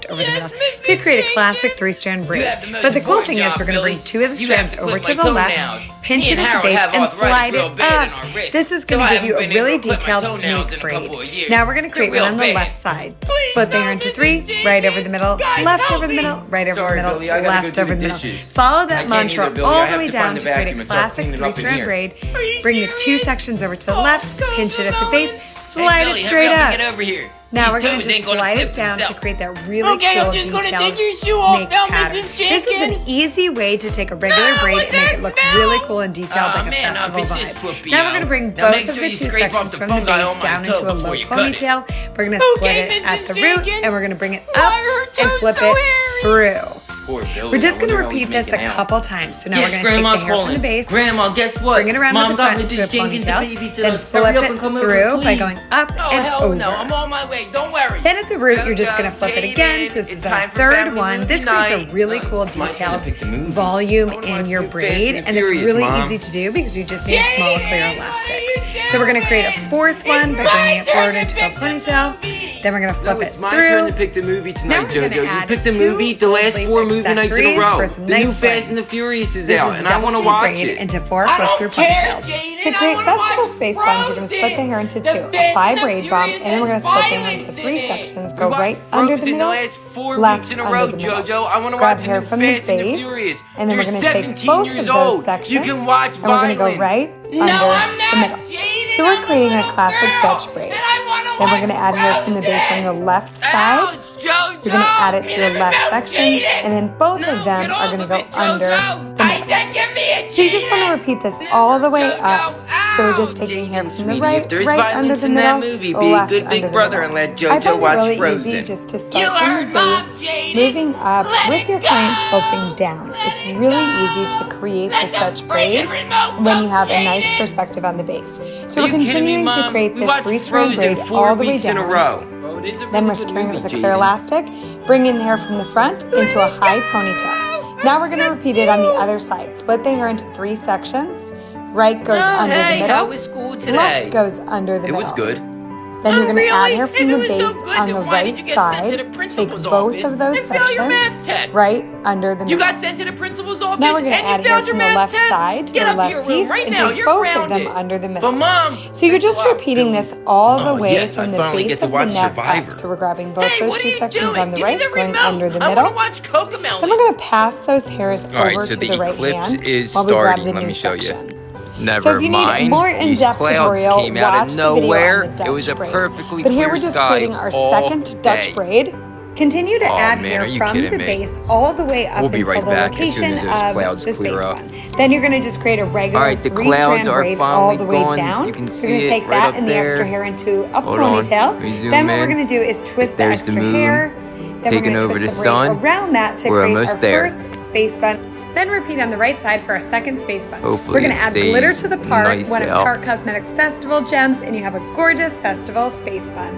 left over the middle to create a classic 3-strand braid. But the cool thing is we're going to bring 2 of the strands over to the left, pinch it at the base, and slide it up. This is going to give you a really detailed snake braid. Now we're going to create one on the left side. Split finger into 3, right over the middle, left over the middle, right over the middle, left over the middle. Follow that mantra all the way down to create a classic 3-strand braid. Bring the 2 sections over to the left, pinch it at the base, slide it straight up. Get over here. Now we're going to just slide it down to create that really cool detailed snake pattern. This is an easy way to take a regular braid and make it look really cool and detailed like a festival vibe. Now we're going to bring both of the 2 sections from the base down into a low ponytail. We're going to split it at the root and we're going to bring it up and flip it through. We're just going to repeat this a couple times. So now we're going to take the hair from the base, Grandma, guess what? bring it around Mom with the got front to a Mrs. Jenkins the ponytail, babysitter. then flip it through by going up and over. No, I'm on my way. Don't worry. Then at the root, you're just going to flip it again. So this is our third one. This creates a really cool detailed volume in your braid, and it's really easy to do because you just need small clear elastics. So we're going to create a fourth one by bringing it forward into a ponytail. Then we're going to flip it It's my turn to through. pick the movie Now tonight, we're gonna JoJo. You add picked the 2 movie, the last gold 4 lace movie nights in a accessories row. for some The new nice Fast bling. and the Furious is This out, is and I want to double watch braid it. into 4 flip-through ponytails. To create festival space buns, you're going to split the hair into 2. Apply braid bomb, and then we're going to split the hair into 3 sections. Go right under the Frozen middle, the last 4 left weeks in a under row, the middle. JoJo. I want to Grab watch hair the new from the Fast and the base, Furious. and then You're we're going to take 17 both years of those old. sections, You can watch and we're going to go violence. right under the middle. So we're creating a classic Dutch braid. Then we're going to add hair from the base on the left side. You're going to add it to your left section, and then both of them are going to go under the middle. So you just want to repeat this all the way up. So we're just taking hair from the right, If there's right under violence the in that middle, movie, be a left good under big the brother middle. and let I JoJo find watch it really Frozen. easy just to start from the base, moving up with your frame tilting down. It's really easy to create this Dutch braid when you have a nice perspective on the base. So we're continuing to create this 3-strand braid all the way down. Then we're securing it with a clear elastic, bringing the hair from the front into a high ponytail. Now we're going to repeat it on the other side. Split the hair into 3 sections. Right goes under the middle. How was school today? Left goes under the middle. It was good. Then you're going to add really? hair If from it the was so base good, on then the why right did you get sent side. to the Take principal's both office of those and fail your math sections test? right under the You middle. got sent to the principal's office Now we're going to and add you hair failed your from the math left test? side to Get the up to your left room piece right and now. take You're both grounded. of them under the middle. But Mom, So you're just repeating this all the way yes, I from the finally base get to of the watch neck Survivor. up. So we're grabbing both Hey, those what 2 are you sections doing? on the Give me right, the going remote. under the I middle. want to watch Cocomelon. Then we're going to pass those hairs All right, over so to the the right eclipse hand is while we grab starting. the Let new me show you. section. Never So if you need mind. more These in-depth clouds tutorial, came out watch of the video nowhere. on the Dutch It was a braid. perfectly But here clear we're just sky creating our all second Dutch day. braid. Continue to add man, hair are you from kidding the me? base all the way up We'll be until right the back as soon location as those of clouds the clear space up. bun. Then you're going to just create a regular All right, the 3-strand clouds are braid all the way finally gone. down. You can You're see going to it take right that up and the extra there. hair into a Hold on. ponytail. We zoom Then what in. we're going to do is twist the There's the extra moon. hair. Then we're Taking going to over twist the the braid sun. around that to We're create almost our there. first space bun. Then repeat on the right side for our second space bun. Hopefully We're going to it add glitter stays to the part, nice one of out. Tarte Cosmetics Festival gems, and you have a gorgeous festival space bun.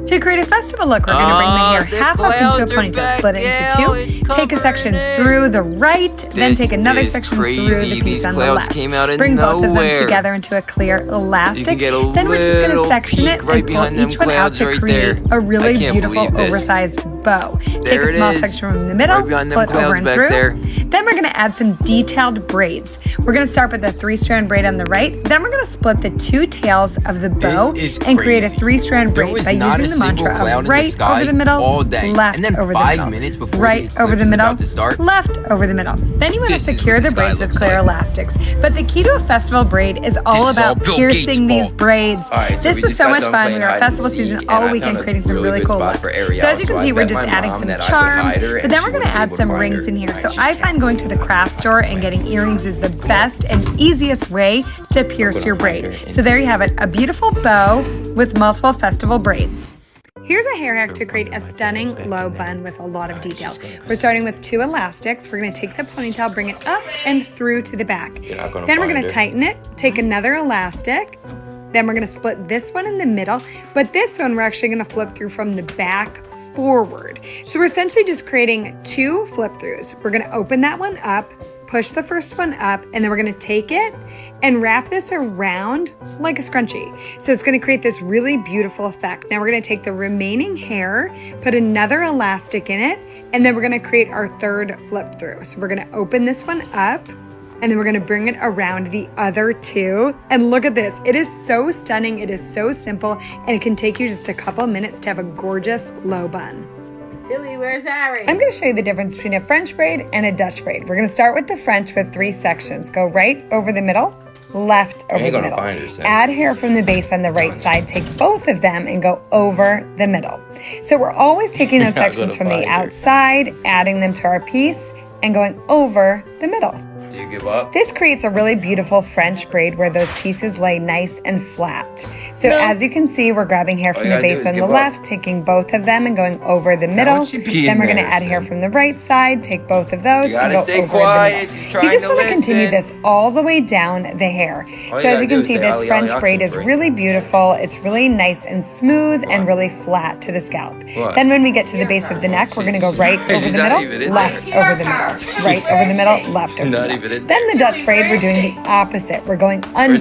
To create a festival look, we're going to bring the hair the half up into a clouds are ponytail, back, split it into Gail. It's 2, take a section covering it. through the right, then This take another is section through crazy. the piece These on the clouds left. came out of Bring both of nowhere. them together into a clear elastic. You can get a Then we're just going to little section it peek right and pull behind them each one out clouds to right create there. a really I can't beautiful believe this. oversized bow. Take There a it small is. section from the middle, Right behind them pull it over clouds and back through. there. Then we're going to add some detailed braids. We're going to start with a 3-strand braid on the right. Then we're going to split the 2 tails of the bow This is and create a crazy. 3-strand There braid was by not using a the single mantra cloud of in the right sky over the middle, all day. left And then over the 5 middle, minutes before the right eclipse over the is middle, about to start. left over the middle. Then you want to This is secure what the the sky braids with looks clear like. elastics. But the key to a festival braid is all This is about all Bill piercing Gates' these fault. braids. All right, so this we was just so got much done fun. playing We were at hide and festival seek, season and all I weekend found a creating some really good cool spot looks. for Ariel, So as you so can I see, we're bet just my adding mom some that I could charms, hide her but and then she we're going to wouldn't be add able to some find rings her. in here. All So right, I she's find going to the craft store and getting earrings is the best and easiest way to pierce your braid. So there you have it, a beautiful bow with multiple festival braids. Here's a hair hack to create a stunning low bun with a lot of detail. We're starting with 2 elastics. We're going to take the ponytail, bring it up and through to the back. Then we're going to tighten it, take another elastic. Then we're going to split this one in the middle, but this one we're actually going to flip through from the back forward. So we're essentially just creating 2 flip throughs. We're going to open that one up, push the first one up, and then we're going to take it and wrap this around like a scrunchie. So it's going to create this really beautiful effect. Now we're going to take the remaining hair, put another elastic in it, and then we're going to create our 3rd flip through. So we're going to open this one up, and then we're going to bring it around the other 2. And look at this. It is so stunning. It is so simple, and it can take you just a couple minutes to have a gorgeous low bun. Tilly, where's Harry? I'm going to show you the difference between a French braid and a Dutch braid. We're going to start with the French with 3 sections. Go right over the middle, left over the middle. Add hair from the base on the right side. Take both of them and go over the middle. So we're always taking those sections from the outside, adding them to our piece, and going over the middle. Do you give up? This creates a really beautiful French braid where those pieces lay nice and flat. So So as you can see, we're grabbing hair from the base on the left, taking both of them and going over the middle. Then we're going to add hair from the right side, take both of those and go over the middle. You just want to continue this all the way down the hair. So as you can see, this French braid is really beautiful. It's really nice and smooth and really flat to the scalp. Then when we get to the base of the neck, we're going to go right over the middle, left over the middle, right over the middle, left over the middle. Then the Dutch braid, we're doing the opposite. We're going under,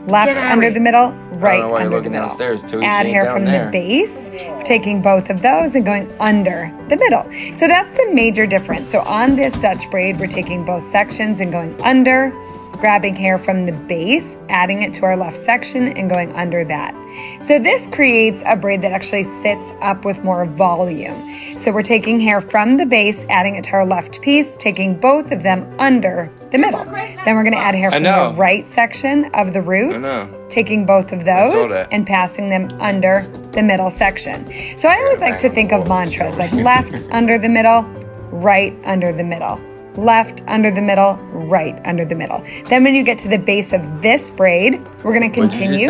left under the middle, right under the middle. Add hair from the base, taking both of those and going under the middle. So that's the major difference. So on this Dutch braid, we're taking both sections and going under, grabbing hair from the base, adding it to our left section and going under that. So this creates a braid that actually sits up with more volume. So we're taking hair from the base, adding it to our left piece, taking both of them under the middle. Then we're going to add hair from the right section of the root, taking both of those and passing them under the middle section. So I always like to think of mantras like left under the middle, right under the middle, left under the middle, right under the middle. Then when you get to the base of this braid, we're going to continue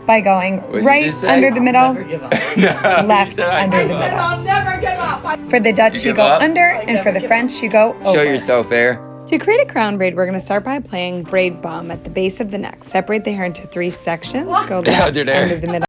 by going right under the middle, left under the middle. I'll never give up. For the Dutch, you go under, and for the French, you go over. Show yourself, Air. To create a crown braid, we're going to start by applying braid balm at the base of the neck. Separate the hair into 3 sections. Go left under the middle.